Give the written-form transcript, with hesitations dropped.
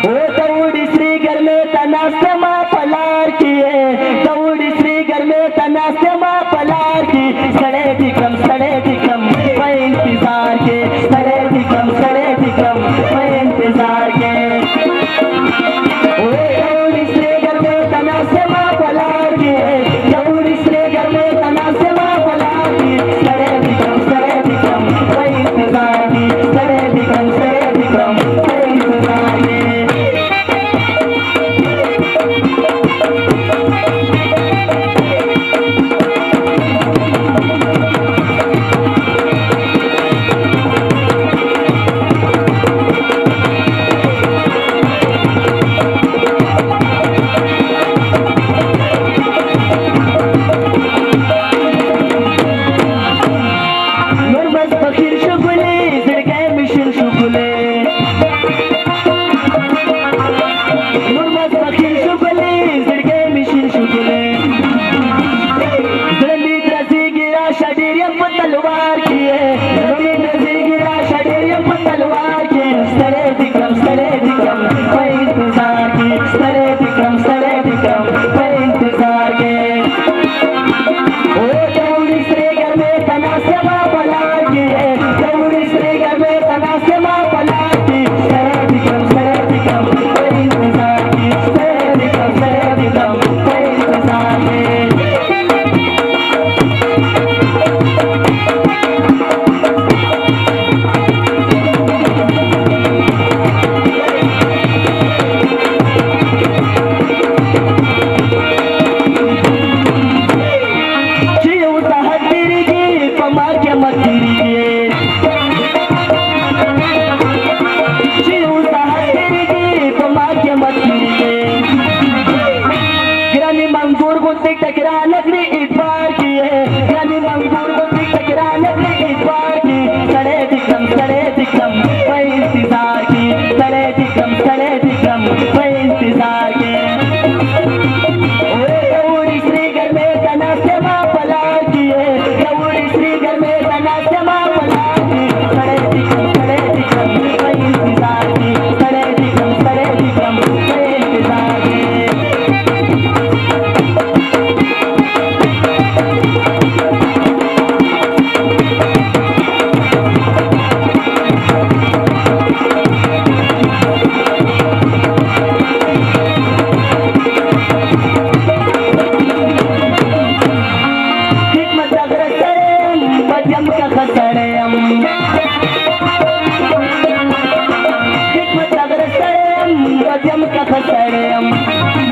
ओ दौड़ी श्री घर में तना से माँ पलार की है, दौड़ी श्री घर में तना से माँ पलार की, सड़े दिक्रम मैं इंतजार के, सड़े दिक्रम मैं इंतजार के। ओ दौड़ी श्री घर में तना से माँ पलार की है, दौड़ी श्री घर में तना से माँ पलार की, सड़े दिक्रम मैं इंतजार की, सड़े दिक्रम मैं इंतजार के। तलवार की है, गिरा शरीर पर तलवार की, सड़े दिक्रम मैं इंतजार की, सड़े दिक्रम मैं इंतजार के। ओ दौड़ी श्री घर में तना से माँ पलार की है, दौड़ी श्री घर में तना से माँ पलार की, सड़े दिक्रम मैं इंतजार की, सड़े दिक्रम मैं इंतजार के। टकरा नगरी इस बार की है, यानी मंगूर को टकरा नगरी इस बार की, सड़े दिक्रम मैं इंतजार की, सड़े दिक्रम मैं इंतजार के। ओ दौड़ी श्री घर में तना से माँ पलार की है, दौड़ी श्री घर में तना से माँ पलार की, सड़े दिक्रम मैं इंतजार की, सड़े दिक्रम मैं इंतजार के। मध्यम का खसड़े